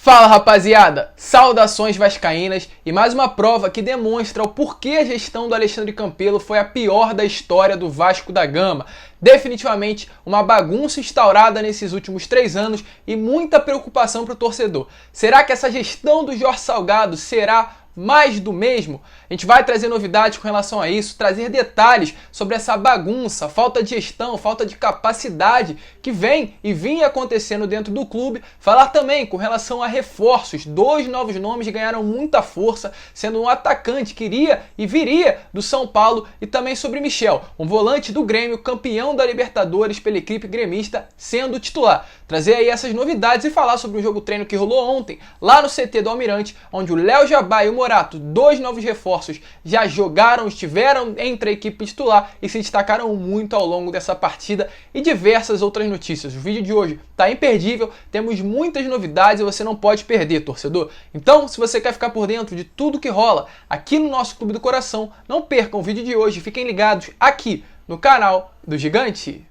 Fala rapaziada, saudações vascaínas e mais uma prova que demonstra o porquê a gestão do Alexandre Campelo foi a pior da história do Vasco da Gama. Definitivamente uma bagunça instaurada nesses últimos 3 anos e muita preocupação para o torcedor. Será que essa gestão do Jorge Salgado será mais do mesmo? A gente vai trazer novidades com relação a isso, trazer detalhes sobre essa bagunça, falta de gestão, falta de capacidade que vem e vinha acontecendo dentro do clube. Falar também com relação a reforços, 2 novos nomes ganharam muita força, sendo um atacante que iria e viria do São Paulo, e também sobre Michel, um volante do Grêmio, campeão da Libertadores pela equipe gremista, sendo titular. Trazer aí essas novidades e falar sobre o jogo treino que rolou ontem, lá no CT do Almirante, onde o Léo Jabá e o Morato, 2 novos reforços, já jogaram, estiveram entre a equipe titular e se destacaram muito ao longo dessa partida e diversas outras notícias. O vídeo de hoje está imperdível, temos muitas novidades e você não pode perder, torcedor. Então, se você quer ficar por dentro de tudo que rola aqui no nosso Clube do Coração, não percam o vídeo de hoje, fiquem ligados aqui no canal do Gigante.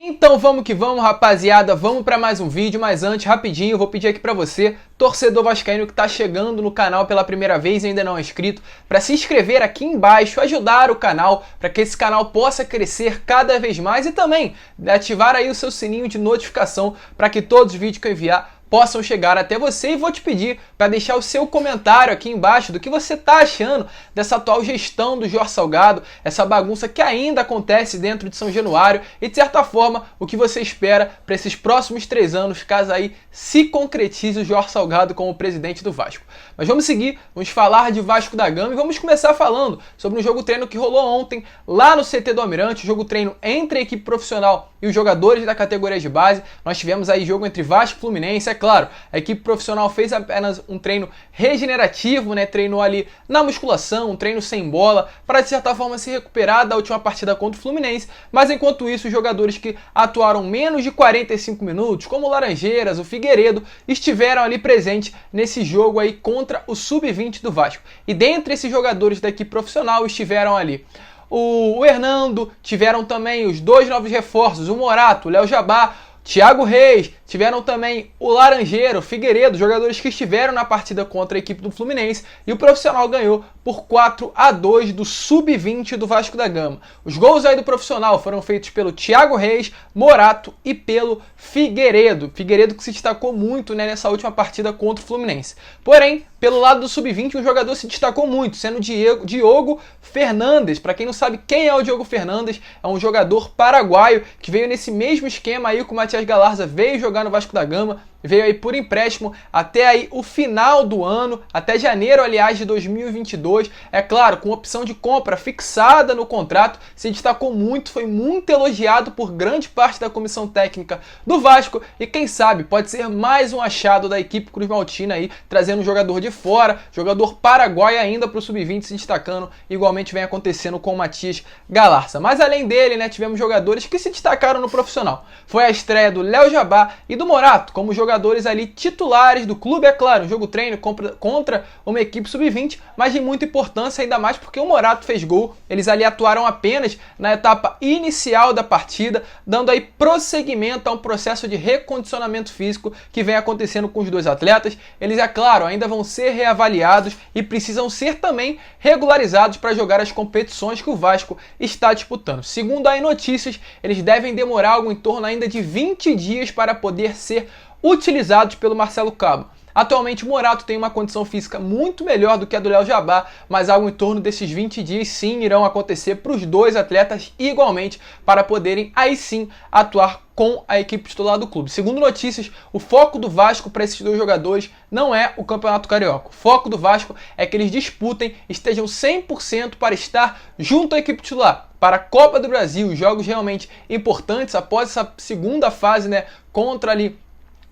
Então vamos que vamos, rapaziada, vamos para mais um vídeo, mas antes, rapidinho, eu vou pedir aqui para você, torcedor vascaíno que está chegando no canal pela primeira vez e ainda não é inscrito, para se inscrever aqui embaixo, ajudar o canal, para que esse canal possa crescer cada vez mais e também ativar aí o seu sininho de notificação para que todos os vídeos que eu enviar possam chegar até você, e vou te pedir para deixar o seu comentário aqui embaixo do que você está achando dessa atual gestão do Jorge Salgado, essa bagunça que ainda acontece dentro de São Januário e, de certa forma, o que você espera para esses próximos 3 anos, caso aí se concretize o Jorge Salgado como presidente do Vasco. Mas vamos seguir, vamos falar de Vasco da Gama e vamos começar falando sobre um jogo treino que rolou ontem lá no CT do Almirante, jogo treino entre a equipe profissional e os jogadores da categoria de base. Nós tivemos aí jogo entre Vasco e Fluminense, é claro, a equipe profissional fez apenas um treino regenerativo, né? Treinou ali na musculação, um treino sem bola, para de certa forma se recuperar da última partida contra o Fluminense, mas enquanto isso os jogadores que atuaram menos de 45 minutos, como o Laranjeiras, o Figueiredo, estiveram ali presentes nesse jogo aí contra o Sub-20 do Vasco. E dentre esses jogadores da equipe profissional estiveram ali o Hernando, tiveram também os 2 novos reforços, o Morato, o Léo Jabá, Thiago Reis, tiveram também o Laranjeiro, o Figueiredo, jogadores que estiveram na partida contra a equipe do Fluminense, e o profissional ganhou por 4-2 do Sub-20 do Vasco da Gama. Os gols aí do profissional foram feitos pelo Thiago Reis, Morato e pelo Figueiredo. Figueiredo que se destacou muito, né, nessa última partida contra o Fluminense. Porém, pelo lado do Sub-20, um jogador se destacou muito, sendo o Diogo Fernandes. Para quem não sabe quem é o Diogo Fernandes, é um jogador paraguaio que veio nesse mesmo esquema aí com o Matias Galarza, veio jogar no Vasco da Gama, veio aí por empréstimo até aí o final do ano, até janeiro, aliás, de 2022. É claro, com opção de compra fixada no contrato, se destacou muito, foi muito elogiado por grande parte da comissão técnica do Vasco e quem sabe pode ser mais um achado da equipe Cruz Maltina aí, trazendo um jogador de fora, jogador paraguaio ainda para o Sub-20 se destacando, igualmente vem acontecendo com o Matias Galarza. Mas além dele, né, tivemos jogadores que se destacaram no profissional. Foi a estreia do Léo Jabá e do Morato como jogadores ali titulares do clube, é claro, um jogo treino contra uma equipe Sub-20, mas de muita importância, ainda mais porque o Morato fez gol. Eles ali atuaram apenas na etapa inicial da partida, dando aí prosseguimento a um processo de recondicionamento físico que vem acontecendo com os 2 atletas. Eles, é claro, ainda vão ser reavaliados e precisam ser também regularizados para jogar as competições que o Vasco está disputando. Segundo aí notícias, eles devem demorar algo em torno ainda de 20 dias para poder ser utilizados pelo Marcelo Cabo. Atualmente o Morato tem uma condição física muito melhor do que a do Léo Jabá, mas algo em torno desses 20 dias sim irão acontecer para os 2 atletas igualmente, para poderem aí sim atuar com a equipe titular do clube. Segundo notícias, o foco do Vasco para esses 2 jogadores não é o Campeonato Carioca. O foco do Vasco é que eles disputem, estejam 100% para estar junto à equipe titular para a Copa do Brasil, jogos realmente importantes após essa segunda fase, né, contra ali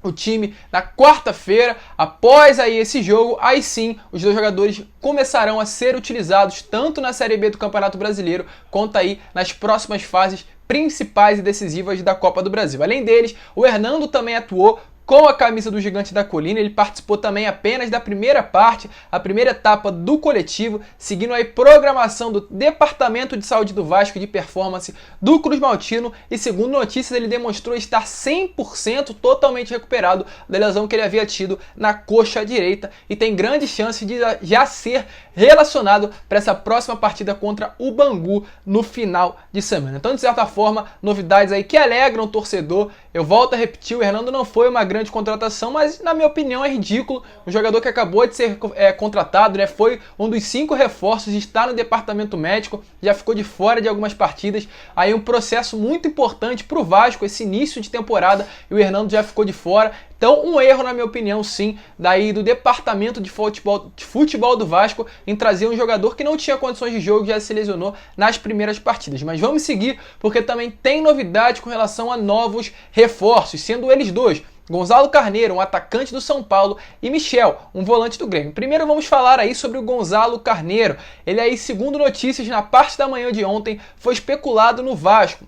o time na quarta-feira. Após aí esse jogo, aí sim os 2 jogadores começarão a ser utilizados tanto na Série B do Campeonato Brasileiro quanto aí nas próximas fases principais e decisivas da Copa do Brasil. Além deles, o Hernando também atuou com a camisa do Gigante da Colina. Ele participou também apenas da primeira parte, a primeira etapa do coletivo, seguindo a programação do Departamento de Saúde do Vasco de Performance do Cruz Maltino, e segundo notícias ele demonstrou estar 100% totalmente recuperado da lesão que ele havia tido na coxa direita e tem grandes chances de já ser relacionado para essa próxima partida contra o Bangu no final de semana. Então, de certa forma, novidades aí que alegram o torcedor. Eu volto a repetir, o Hernando não foi uma grande contratação, mas na minha opinião é ridículo. Um jogador que acabou de ser contratado, né, foi um dos 5 reforços, está no departamento médico, já ficou de fora de algumas partidas. Aí um processo muito importante para o Vasco, esse início de temporada, e o Hernando já ficou de fora. Então, um erro, na minha opinião, sim, daí do departamento de futebol do Vasco em trazer um jogador que não tinha condições de jogo, já se lesionou nas primeiras partidas. Mas vamos seguir, porque também tem novidade com relação a novos reforços, sendo eles dois: Gonzalo Carneiro, um atacante do São Paulo, e Michel, um volante do Grêmio. Primeiro vamos falar aí sobre o Gonzalo Carneiro. Ele aí, segundo notícias, na parte da manhã de ontem, foi especulado no Vasco.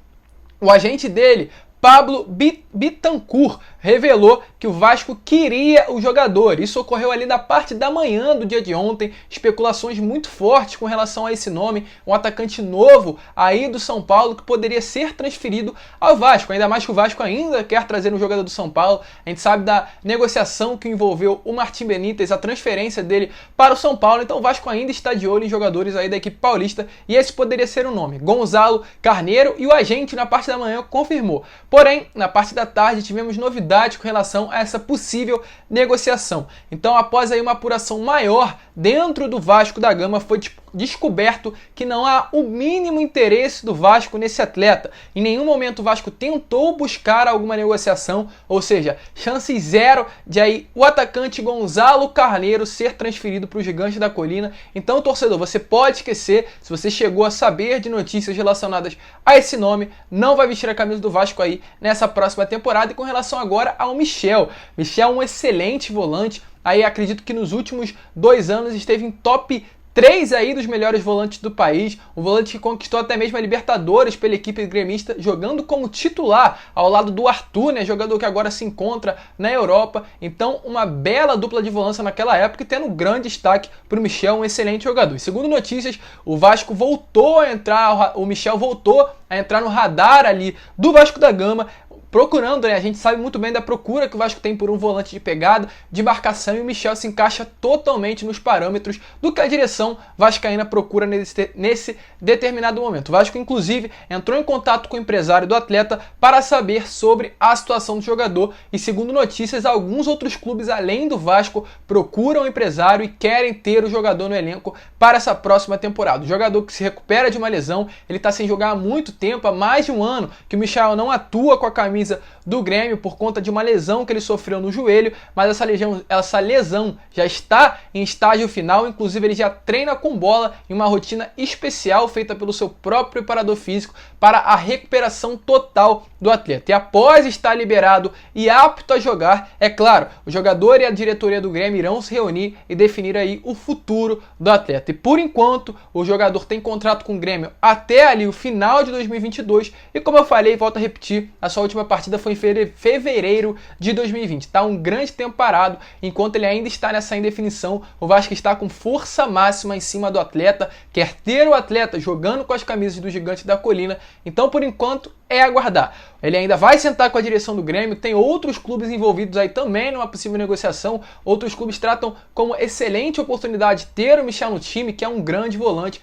O agente dele, Pablo Bittencourt, revelou que o Vasco queria o jogador. Isso ocorreu ali na parte da manhã do dia de ontem. Especulações muito fortes com relação a esse nome, um atacante novo aí do São Paulo que poderia ser transferido ao Vasco. Ainda mais que o Vasco ainda quer trazer um jogador do São Paulo. A gente sabe da negociação que envolveu o Martim Benítez, a transferência dele para o São Paulo. Então o Vasco ainda está de olho em jogadores aí da equipe paulista e esse poderia ser o nome: Gonzalo Carneiro, e o agente na parte da manhã confirmou. Porém, na parte da tarde tivemos novidade com relação a essa possível negociação. Então, após aí uma apuração maior dentro do Vasco da Gama, foi descoberto que não há o mínimo interesse do Vasco nesse atleta. Em nenhum momento o Vasco tentou buscar alguma negociação, ou seja, chance zero de aí o atacante Gonzalo Carneiro ser transferido para o Gigante da Colina. Então, torcedor, você pode esquecer. Se você chegou a saber de notícias relacionadas a esse nome, não vai vestir a camisa do Vasco aí nessa próxima temporada. E com relação agora ao Michel, um excelente volante. Aí acredito que nos últimos 2 anos esteve em top 3 aí dos melhores volantes do país, um volante que conquistou até mesmo a Libertadores pela equipe gremista, jogando como titular ao lado do Arthur, né, jogador que agora se encontra na Europa. Então, uma bela dupla de volância naquela época, e tendo grande destaque para o Michel, um excelente jogador. E segundo notícias, o Vasco voltou a entrar, o Michel voltou a entrar no radar ali do Vasco da Gama, procurando, né? A gente sabe muito bem da procura que o Vasco tem por um volante de pegada, de marcação, e o Michel se encaixa totalmente nos parâmetros do que a direção vascaína procura nesse determinado momento. O Vasco, inclusive, entrou em contato com o empresário do atleta para saber sobre a situação do jogador, e segundo notícias, alguns outros clubes além do Vasco procuram o empresário e querem ter o jogador no elenco para essa próxima temporada. O jogador que se recupera de uma lesão, ele está sem jogar há muito tempo, há mais de um ano que o Michel não atua com a camisa do Grêmio por conta de uma lesão que ele sofreu no joelho, mas essa lesão já está em estágio final. Inclusive ele já treina com bola em uma rotina especial feita pelo seu próprio preparador físico para a recuperação total do atleta. E após estar liberado e apto a jogar, é claro, o jogador e a diretoria do Grêmio irão se reunir e definir aí o futuro do atleta. E por enquanto, o jogador tem contrato com o Grêmio até ali o final de 2022, e como eu falei, volto a repetir, a sua última partida foi em fevereiro de 2020. Está um grande tempo parado, enquanto ele ainda está nessa indefinição. O Vasco está com força máxima em cima do atleta, quer ter o atleta jogando com as camisas do Gigante da Colina. Então, por enquanto, é aguardar. Ele ainda vai sentar com a direção do Grêmio, tem outros clubes envolvidos aí também numa possível negociação. Outros clubes tratam como excelente oportunidade ter o Michel no time, que é um grande volante.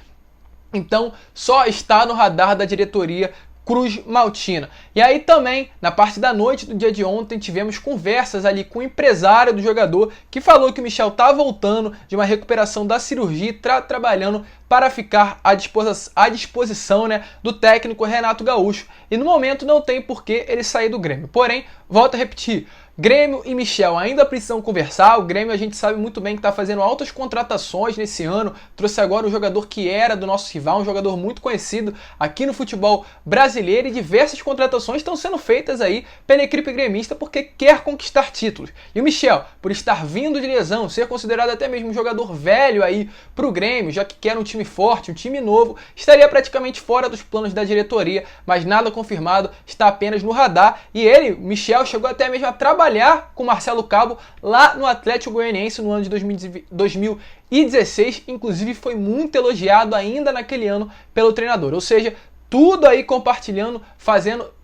Então, só está no radar da diretoria Cruz Maltina. E aí também, na parte da noite do dia de ontem, tivemos conversas ali com o empresário do jogador, que falou que o Michel está voltando de uma recuperação da cirurgia e trabalhando para ficar à disposição, né, do técnico Renato Gaúcho. E no momento não tem por que ele sair do Grêmio. Porém, volto a repetir, Grêmio e Michel ainda precisam conversar. O Grêmio, a gente sabe muito bem que está fazendo altas contratações nesse ano. Trouxe agora um jogador que era do nosso rival, um jogador muito conhecido aqui no futebol brasileiro, e diversas contratações estão sendo feitas aí pela equipe gremista porque quer conquistar títulos. E o Michel, por estar vindo de lesão, ser considerado até mesmo um jogador velho aí para o Grêmio, já que quer um time forte, um time novo, estaria praticamente fora dos planos da diretoria, mas nada confirmado, está apenas no radar. E ele, Michel, chegou até mesmo a trabalhar trabalhar com Marcelo Cabo lá no Atlético Goianiense no ano de 2016, inclusive foi muito elogiado ainda naquele ano pelo treinador, ou seja, tudo aí compartilhando,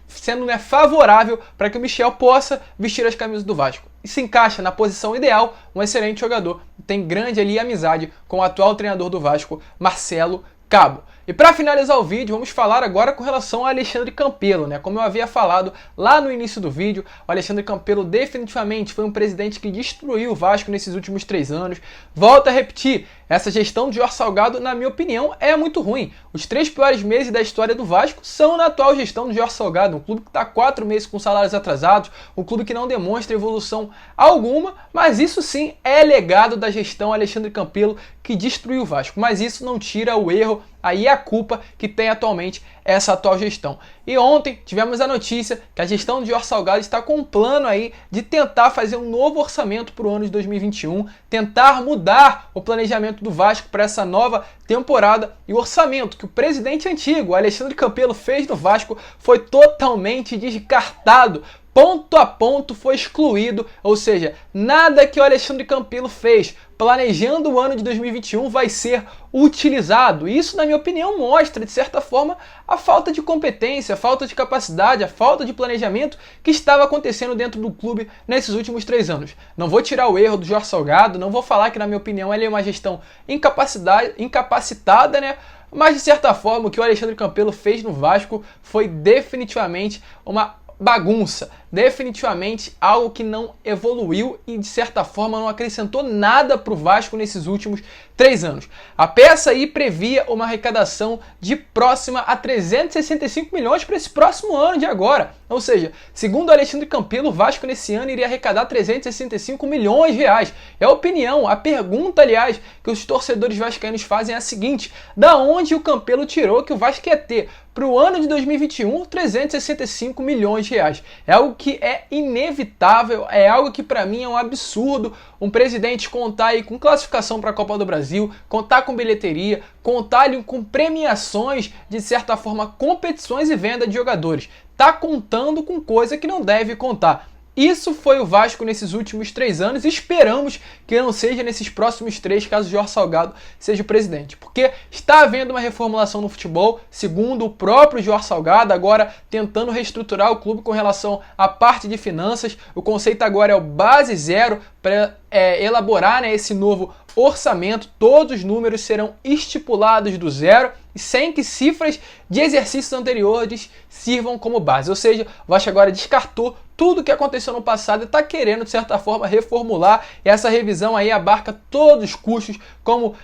sendo favorável para que o Michel possa vestir as camisas do Vasco. E se encaixa na posição ideal, um excelente jogador, tem grande ali amizade com o atual treinador do Vasco, Marcelo Cabo. E para finalizar o vídeo, vamos falar agora com relação ao Alexandre Campelo, né? Como eu havia falado lá no início do vídeo, o Alexandre Campelo definitivamente foi um presidente que destruiu o Vasco nesses últimos 3 anos. Volto a repetir, essa gestão de Jorge Salgado, na minha opinião, é muito ruim. Os 3 piores meses da história do Vasco são na atual gestão de Jorge Salgado, um clube que está 4 meses com salários atrasados, um clube que não demonstra evolução alguma, mas isso sim é legado da gestão Alexandre Campelo, que destruiu o Vasco. Mas isso não tira o erro, aí a culpa que tem atualmente essa atual gestão. E ontem tivemos a notícia que a gestão de Jorge Salgado está com um plano aí de tentar fazer um novo orçamento para o ano de 2021, tentar mudar o planejamento do Vasco para essa nova temporada, e o orçamento que o presidente antigo, Alexandre Campelo, fez no Vasco foi totalmente descartado. Ponto a ponto foi excluído, ou seja, nada que o Alexandre Campelo fez planejando o ano de 2021 vai ser utilizado. Isso, na minha opinião, mostra, de certa forma, a falta de competência, a falta de capacidade, a falta de planejamento que estava acontecendo dentro do clube nesses últimos 3 anos. Não vou tirar o erro do Jorge Salgado, não vou falar que, na minha opinião, ele é uma gestão incapacitada, né? Mas, de certa forma, o que o Alexandre Campelo fez no Vasco foi definitivamente uma bagunça, definitivamente algo que não evoluiu e de certa forma não acrescentou nada para o Vasco nesses últimos 3 anos. A peça aí previa uma arrecadação de próxima a 365 milhões para esse próximo ano de agora, ou seja, segundo Alexandre Campelo, o Vasco nesse ano iria arrecadar 365 milhões de reais. É a opinião, a pergunta, aliás, que os torcedores vascaínos fazem é a seguinte: da onde o Campelo tirou que o Vasco ia ter para o ano de 2021 365 milhões de reais? É algo que é inevitável, é algo que para mim é um absurdo. Um presidente contar aí com classificação para a Copa do Brasil, contar com bilheteria, contar ali com premiações, de certa forma competições e venda de jogadores. Tá contando com coisa que não deve contar. Isso foi o Vasco nesses últimos 3 anos e esperamos que não seja nesses próximos 3, caso Jorge Salgado seja o presidente. Porque está havendo uma reformulação no futebol, segundo o próprio Jorge Salgado, agora tentando reestruturar o clube com relação à parte de finanças. O conceito agora é o base zero para elaborar, né, esse novo orçamento. Todos os números serão estipulados do zero e sem que cifras de exercícios anteriores sirvam como base. Ou seja, o Vasco agora descartou tudo o que aconteceu no passado e está querendo, de certa forma, reformular. E essa revisão aí abarca todos os custos, como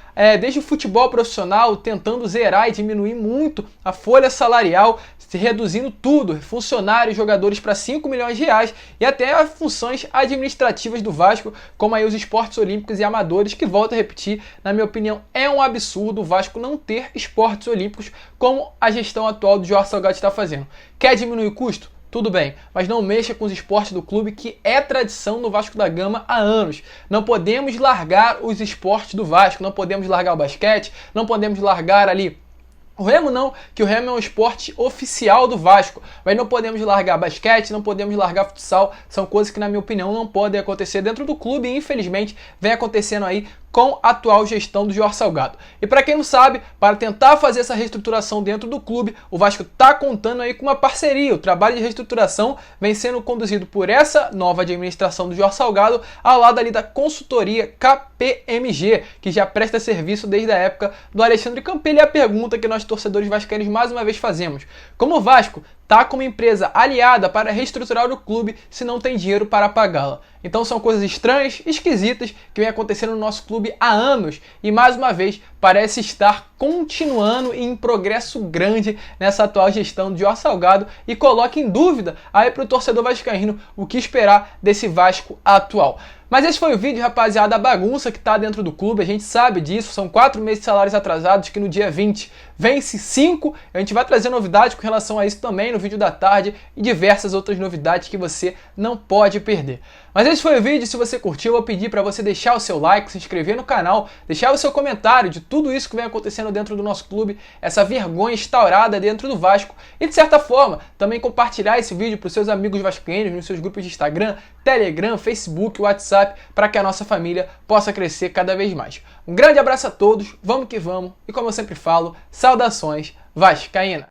desde o futebol profissional, tentando zerar e diminuir muito a folha salarial, se reduzindo tudo, funcionários, jogadores para 5 milhões de reais, e até as funções administrativas do Vasco, como aí os esportes olímpicos e amadores, que, volto a repetir, na minha opinião, é um absurdo o Vasco não ter esportes olímpicos como a gestão atual do Jorge Salgado está fazendo. Quer diminuir o custo? Tudo bem, mas não mexa com os esportes do clube, que é tradição no Vasco da Gama há anos. Não podemos largar os esportes do Vasco, não podemos largar o basquete, não podemos largar ali o remo, não, que o remo é um esporte oficial do Vasco, mas não podemos largar basquete, não podemos largar futsal, são coisas que, na minha opinião, não podem acontecer dentro do clube e, infelizmente, vem acontecendo aí com a atual gestão do Jorge Salgado. E para quem não sabe, para tentar fazer essa reestruturação dentro do clube, o Vasco está contando aí com uma parceria. O trabalho de reestruturação vem sendo conduzido por essa nova administração do Jorge Salgado, ao lado ali da consultoria KPMG, que já presta serviço desde a época do Alexandre Campelo. E a pergunta que nós, torcedores vascaínos, mais uma vez fazemos: como o Vasco está como empresa aliada para reestruturar o clube se não tem dinheiro para pagá-la? Então são coisas estranhas, esquisitas, que vem acontecendo no nosso clube há anos e, mais uma vez, parece estar continuando em progresso grande nessa atual gestão de Jorge Salgado, e coloca em dúvida aí para o torcedor vascaíno o que esperar desse Vasco atual. Mas esse foi o vídeo, rapaziada, a bagunça que está dentro do clube, a gente sabe disso, são 4 meses de salários atrasados, que no dia 20 vence 5, a gente vai trazer novidades com relação a isso também no vídeo da tarde, e diversas outras novidades que você não pode perder. Mas esse foi o vídeo, se você curtiu, eu vou pedir para você deixar o seu like, se inscrever no canal, deixar o seu comentário de tudo isso que vem acontecendo acontecendo dentro do nosso clube, essa vergonha instaurada dentro do Vasco e, de certa forma, também compartilhar esse vídeo para os seus amigos vascaínos nos seus grupos de Instagram, Telegram, Facebook, WhatsApp, para que a nossa família possa crescer cada vez mais. Um grande abraço a todos, vamos que vamos e, como eu sempre falo, saudações vascaína!